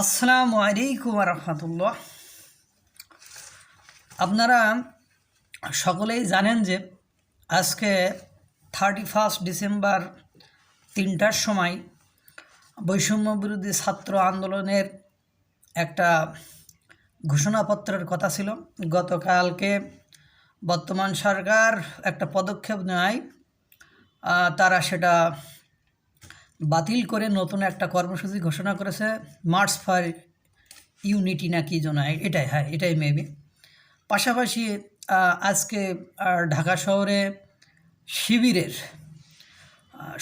আসসালামু আলাইকুম ওয়া রাহমাতুল্লাহ। আপনারা সকলেই জানেন যে আজকে 31 ডিসেম্বর 3টার সময় বৈষম্য বিরোধী ছাত্র আন্দোলনের একটা ঘোষণাপত্রের কথা ছিল। গতকালকে বর্তমান সরকার একটা পদক্ষেপ নেয়, তারা সেটা বাতিল করে নতুন একটা কর্মসূচি ঘোষণা করেছে, মার্চ ফর ইউনিটি না কি জন্য, এটাই মেবি। পাশাপাশি আজকে ঢাকা শহরে শিবিরের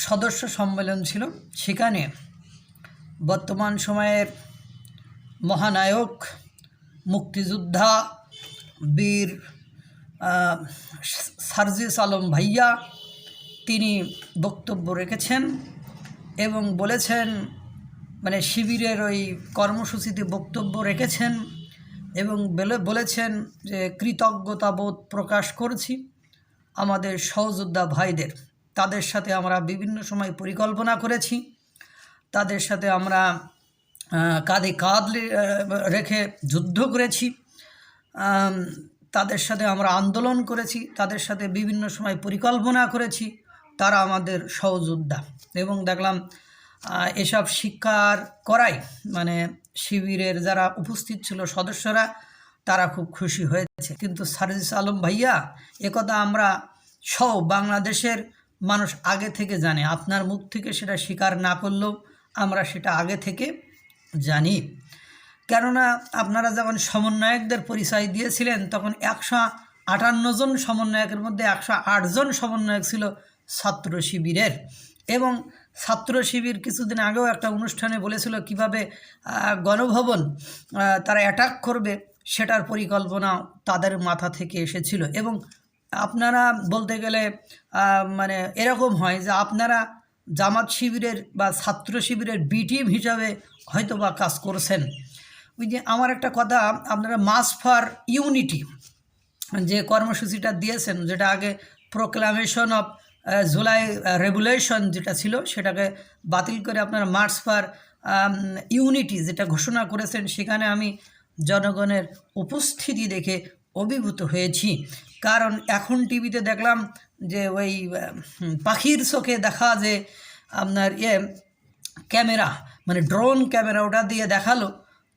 সদস্য সম্মেলন ছিল। সেখানে বর্তমান সময়ের মহানায়ক মুক্তিযোদ্ধা বীর সার্জিস আলম ভাইয়া তিনি বক্তব্য রেখেছেন এবং বলেছেন, মানে শিবিরের ওই কর্মসূচিতে বক্তব্য রেখেছেন এবং বলেছেন যে কৃতজ্ঞতাবোধ প্রকাশ করছি আমাদের সহযোদ্ধা ভাইদের। তাদের সাথে আমরা বিভিন্ন সময় পরিকল্পনা করেছি, তাদের সাথে আমরা কাঁধে কাঁধ রেখে যুদ্ধ করেছি, তাদের সাথে আমরা আন্দোলন করেছি, তাদের সাথে বিভিন্ন সময় পরিকল্পনা করেছি। তারা আমাদের সহযোদ্ধা এবং দেখলাম এসব স্বীকার করাই, মানে শিবিরের যারা উপস্থিত ছিল সদস্যরা, তারা খুব খুশি হয়েছে। কিন্তু সার্জিস আলম ভাইয়া, একথা আমরা সব বাংলাদেশের মানুষ আগে থেকে জানে। আপনার মুখ থেকে সেটা স্বীকার না করলেও আমরা সেটা আগে থেকে জানি। কেননা আপনারা যখন সমন্বয়কদের পরিচয় দিয়েছিলেন তখন 158 জন সমন্বয়কের মধ্যে 108 জন সমন্বয়ক ছিল ছাত্র শিবিরের। এবং ছাত্র শিবির কিছুদিন আগেও একটা অনুষ্ঠানে বলেছিল কিভাবে গণভবন তারা অ্যাটাক করবে, সেটার পরিকল্পনা তাদের মাথা থেকে এসেছিল। এবং আপনারা বলতে গেলে মানে এরকম হয় যে আপনারা জামাত শিবিরের বা ছাত্র শিবিরের বি টিম হিসাবে হয়তো বা কাজ করছেন। ওই যে আমার একটা কথা, আপনারা মার্চ ফর ইউনিটি যে কর্মসূচিটা দিয়েছেন, যেটা আগে প্রোক্লামেশন অফ জুলাই রেগুলেশন যেটা ছিল, সেটাকে বাতিল করে আপনারা মার্চ ফর ইউনিটি যেটা ঘোষণা করেছেন, সেখানে আমি জনগণের উপস্থিতি দেখে অভিভূত হয়েছি। কারণ এখন টিভিতে দেখলাম যে ওই পাখির চোখে দেখা যে আপনার ক্যামেরা, মানে ড্রোন ক্যামেরা, ওটা দিয়ে দেখালো।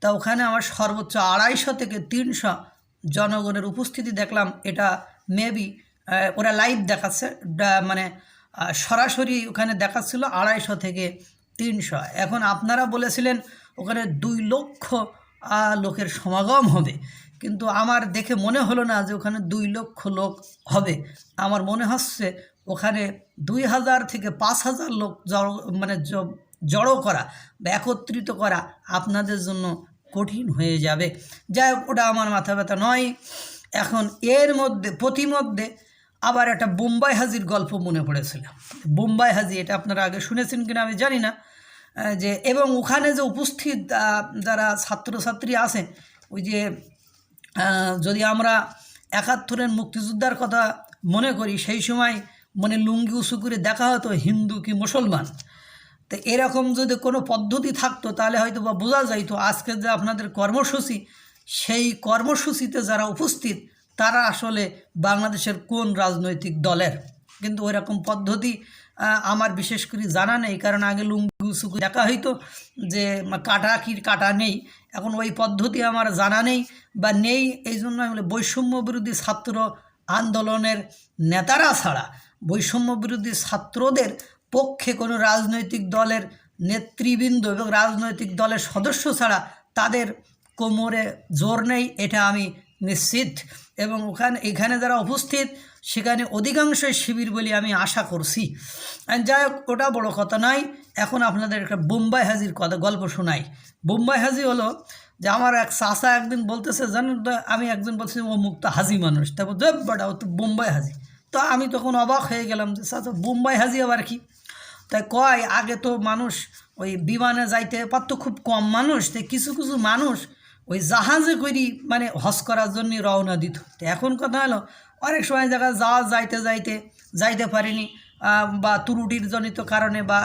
তা ওখানে আমার সর্বোচ্চ 250 থেকে 300 জনগণের উপস্থিতি দেখলাম। এটা মেবি ওরা লাইভ দেখাচ্ছে, মানে সরাসরি ওখানে দেখাচ্ছিল 250 থেকে 300। এখন আপনারা বলেছিলেন ওখানে 2 লক্ষ লোকের সমাগম হবে, কিন্তু আমার দেখে মনে হলো না যে ওখানে 2 লক্ষ লোক হবে। আমার মনে হচ্ছে ওখানে 2000 থেকে 5000 লোক মানে জড়ো করা বা একত্রিত করা আপনাদের জন্য কঠিন হয়ে যাবে। যাই হোক, ওটা আমার মাথা ব্যথা নয়। এখন এর মধ্যে প্রতিমধ্যে আবার একটা বোম্বাই হাজির গল্প মনে পড়েছিল। বোম্বাই হাজি, এটা আপনারা আগে শুনেছেন কিনা আমি জানি না, যে এবং ওখানে যে উপস্থিত যারা ছাত্রছাত্রী আছে, ওই যে যদি আমরা 71-এর মুক্তিযোদ্ধার কথা মনে করি, সেই সময় মানে লুঙ্গি উঁচু করে দেখা হতো হিন্দু কি মুসলমান। তো এরকম যদি কোনো পদ্ধতি থাকতো তাহলে হয়তো বা বোঝা যাইতো আজকের যে আপনাদের কর্মসূচি, সেই কর্মসূচিতে যারা উপস্থিত তারা আসলে বাংলাদেশের কোন রাজনৈতিক দলের। কিন্তু ওই রকম পদ্ধতি আমার বিশেষ করে জানা নেই, কারণ আগে লুঙ্গি উঁচু করে দেখা হইতো, যে কাটা কি কাটা নেই। এখন ওই পদ্ধতি আমার জানা নেই বা নেই, এই জন্য আমি বৈষম্য বিরোধী ছাত্র আন্দোলনের নেতারা ছাড়া, বৈষম্য বিরোধী ছাত্রদের পক্ষে কোনো রাজনৈতিক দলের নেতৃবৃন্দ এবং রাজনৈতিক দলের সদস্য ছাড়া তাদের কোমরে জোর নেই, এটা আমি নিশ্চিত। এবং এখানে যারা উপস্থিত সেখানে অধিকাংশই শিবির বলে আমি আশা করছি। যাই হোক, ওটা বড় কথা নয়। এখন আপনাদের একটা বোম্বাই হাজির গল্প শোনাই। বোম্বাই হাজি হলো যে আমার এক চাচা একদিন বলতেছে, জানেন তো, আমি একজন বলছি ও মুক্ত হাজি মানুষ, তারপর বড়া ও তো বোম্বাই হাজি। তো আমি তখন অবাক হয়ে গেলাম যে চাচা বোম্বাই হাজি আবার কি। তাই কয়, আগে তো মানুষ ওই বিমানে যাইতে পারতো খুব কম মানুষ, তাই কিছু কিছু মানুষ ওই জাহাজে করি মানে হজ করার জন্য রওনা দিত। তো এখন কথা হলো অনেক সময় জায়গায় যাইতে পারিনি বা ত্রুটির জনিত কারণে বা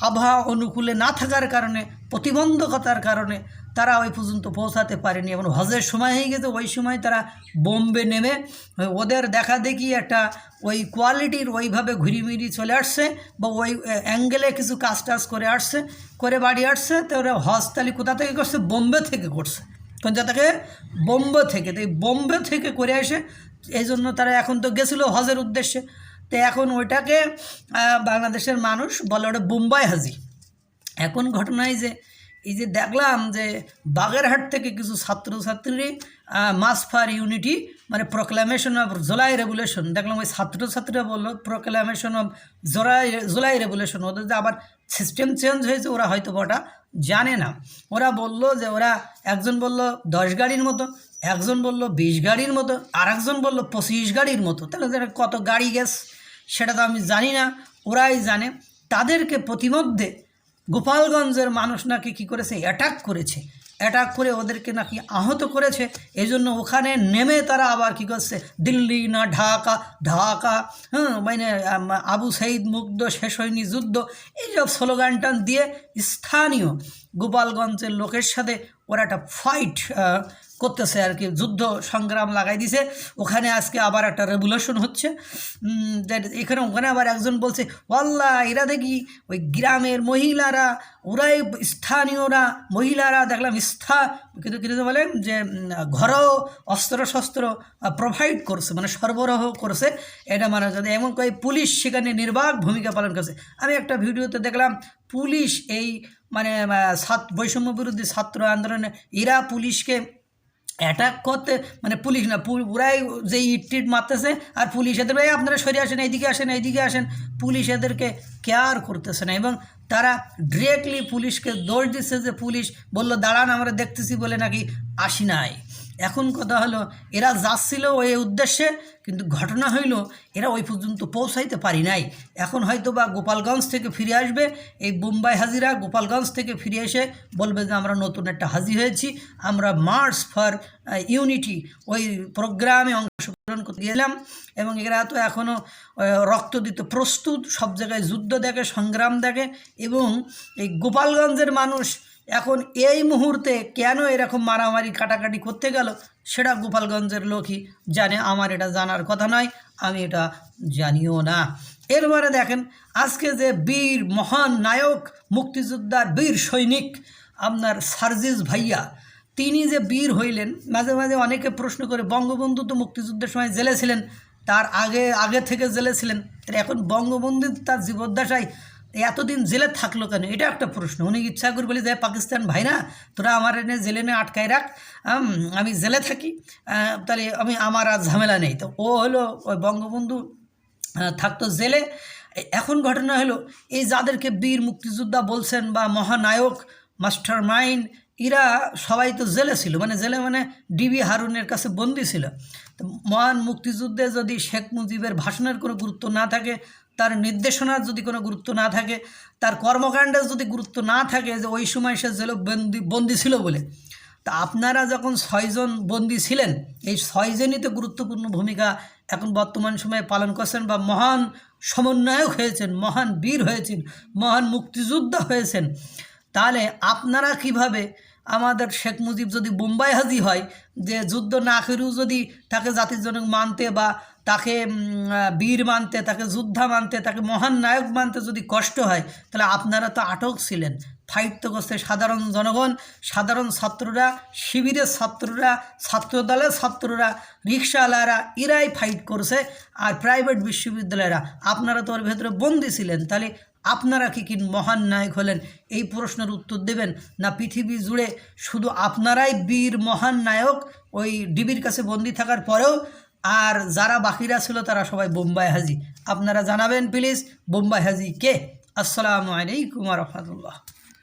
আবহাওয়া অনুকূলে না থাকার কারণে, প্রতিবন্ধকতার কারণে তারা ওই পর্যন্ত পৌঁছাতে পারেনি। এবং হজের সময় হয়ে গেছে, ওই সময় তারা বোম্বে নেমে ওদের দেখা দেখি একটা ওই কোয়ালিটির ওইভাবে ঘুরিমিরি চলে আসছে, বা ওই অ্যাঙ্গেলে কিছু কাজ টাজ করে আসছে, করে বাড়ি আসছে। তো ওরা হজ তালি কোথা থেকে করছে? বোম্বে থেকে করছে। কোন জায়গা থেকে? বোম্বে থেকে। তো এই বোম্বে থেকে করে আসে, এই জন্য তারা এখন তো গেছিলো হজের উদ্দেশ্যে, তো এখন ওইটাকে বাংলাদেশের মানুষ বলে ওটা বোম্বাই হাজি। এখন ঘটনায় যে এই যে দেখলাম যে বাগেরহাট থেকে কিছু ছাত্রছাত্রী মাস ফর ইউনিটি মানে প্রোক্লামেশন অফ জুলাই রেগুলেশন, দেখলাম ওই ছাত্রছাত্রীরা বললো প্রোক্লামেশন অফ জুলাই রেগুলেশন। ওদের যে আবার সিস্টেম চেঞ্জ হয়েছে, ওরা হয়তো ওটা জানে না। ওরা বলল যে ওরা একজন বলল 10 গাড়ির মতো, একজন বলল 20 গাড়ির মতো, আর একজন বলল 25 গাড়ির মতো। তাহলে কত গাড়ি গেছে সেটা তো আমি জানি না, ওরাই জানে। তাদেরকে প্রতিমধ্যে গোপালগঞ্জের মানুষ নাকি কী করেছে? অ্যাটাক করেছে। অ্যাটাক করে ওদেরকে নাকি আহত করেছে। এই জন্য ওখানে নেমে তারা আবার কী করছে? দিল্লি না ঢাকা, ঢাকা, মানে আবু সাইদ মুগ্ধ, শেষ হয়নি যুদ্ধ, এইসব স্লোগান টান দিয়ে স্থানীয় গোপালগঞ্জের লোকের সাথে ওরা একটা ফাইট করতেছে আর কি, যুদ্ধ সংগ্রাম লাগাই দিছে। ওখানে আজকে আবার একটা রেভলিউশন হচ্ছে। ওখানে আবার একজন বলছে, ওয়াল্লাহ এরা দেখি ওই গ্রামের মহিলারা, ওরাই স্থানীয়রা মহিলারা দেখলাম কিন্তু বলেন যে ঘরোয়া অস্ত্রশস্ত্র প্রোভাইড করছে, মানে সরবরাহ করছে। এটা মানে যদি এমন করে পুলিশ সেখানে নির্বাক ভূমিকা পালন করছে। আমি একটা ভিডিওতে দেখলাম পুলিশ এই মানে বৈষম্য বিরোধী ছাত্র আন্দোলনে এরা পুলিশকে অ্যাটাক করতে, মানে পুলিশ না, পুরাই যে ইট মারতেছে, আর পুলিশ এদের ভাই আপনারা সরে আসেন, এইদিকে আসেন, এইদিকে আসেন, পুলিশ এদেরকে কেয়ার করতেছে না। এবং তারা ডিরেক্টলি পুলিশকে দোষ দিচ্ছে যে পুলিশ বলল দাঁড়ান আমরা দেখতেছি বলে নাকি আসি নাই। এখন কথা হলো এরা যাচ্ছিল ওই উদ্দেশ্যে, কিন্তু ঘটনা হইল এরা ওই পর্যন্ত পৌঁছাইতে পারি নাই। এখন হয়তো বা গোপালগঞ্জ থেকে ফিরে আসবে এই বোম্বাই হাজিরা, গোপালগঞ্জ থেকে ফিরে এসে বলবে যে আমরা নতুন একটা হাজি হয়েছি, আমরা মার্চ ফর ইউনিটি ওই প্রোগ্রামে অংশগ্রহণ করতে গেলাম। এবং এরা তো এখনও রক্ত দিতে প্রস্তুত, সব জায়গায় যুদ্ধ দেখে, সংগ্রাম দেখে। এবং এই গোপালগঞ্জের মানুষ এখন এই মুহূর্তে কেন এরকম মারামারি কাটাকাটি করতে গেল সেটা গোপালগঞ্জের লোকই জানে, আমার এটা জানার কথা নয়, আমি এটা জানিও না। এরপরে দেখেন আজকে যে বীর মহান নায়ক, মুক্তিযোদ্ধার বীর সৈনিক আপনার সার্জিস ভাইয়া, তিনি যে বীর হইলেন, মাঝে মাঝে অনেকে প্রশ্ন করে বঙ্গবন্ধু তো মুক্তিযুদ্ধের সময় জেলে ছিলেন, তার আগে থেকে জেলে ছিলেন, এখন বঙ্গবন্ধু তার জীবদ্দশায় এতদিন জেলে থাকলো কেন? এটা একটা প্রশ্ন। উনি ইচ্ছা করে বলি যে পাকিস্তান ভাই না, তোরা আমার এনে জেলে নিয়ে আটকায় রাখ, আমি জেলে থাকি, তাহলে আমার আর ঝামেলা নেই। তো ও হলো ওই বঙ্গবন্ধু থাকতো জেলে। এখন ঘটনা হলো এই যাদেরকে বীর মুক্তিযোদ্ধা বলছেন বা মহানায়ক, মাস্টার মাইন্ড, এরা সবাই তো জেলে ছিল, মানে জেলে মানে ডিবি হারুনের কাছে বন্দি ছিল। তো মহান মুক্তিযুদ্ধে যদি শেখ মুজিবের ভাষণের কোনো গুরুত্ব না থাকে, তার নির্দেশনার যদি কোনো গুরুত্ব না থাকে, তার কর্মকাণ্ডের যদি গুরুত্ব না থাকে, যে ওই সময় সে জেলে বন্দি ছিল বলে, তা আপনারা যখন 6 জন বন্দি ছিলেন, এই 6 জনই তো গুরুত্বপূর্ণ ভূমিকা এখন বর্তমান সময়ে পালন করছেন, বা মহান সমন্বয়ক হয়েছেন, মহান বীর হয়েছেন, মহান মুক্তিযোদ্ধা হয়েছেন। তাহলে আপনারা কিভাবে আমাদের শেখ মুজিব যদি বোম্বাই হাজি হয়, যে যুদ্ধ না করেও যদি তাকে জাতির জনক মানতে বা তাকে বীর মানতে, তাকে যোদ্ধা মানতে, তাকে মহান নায়ক মানতে যদি কষ্ট হয়, তাহলে আপনারা তো আটক ছিলেন, ফাইট তো করছে সাধারণ জনগণ, সাধারণ ছাত্ররা, শিবিরের ছাত্ররা, ছাত্রদলের ছাত্ররা, রিক্সাওয়ালারা, এরাই ফাইট করছে। আর প্রাইভেট বিশ্ববিদ্যালয়রা, আপনারা তো ওর ভেতরে বন্দী ছিলেন, তাহলে আপনারা কি মহান নায়ক হলেন? এই প্রশ্নের উত্তর দেবেন না পৃথিবী জুড়ে শুধু আপনারাই বীর মহান নায়ক ওই ডিবির কাছে বন্দি থাকার পরেও, আর যারা বাকিরা ছিল তারা সবাই বোম্বাই হাজি? আপনারা জানাবেন প্লিজ, বোম্বাই হাজি কে? আসসালামু আলাইকুম ওয়া রাহমাতুল্লাহ।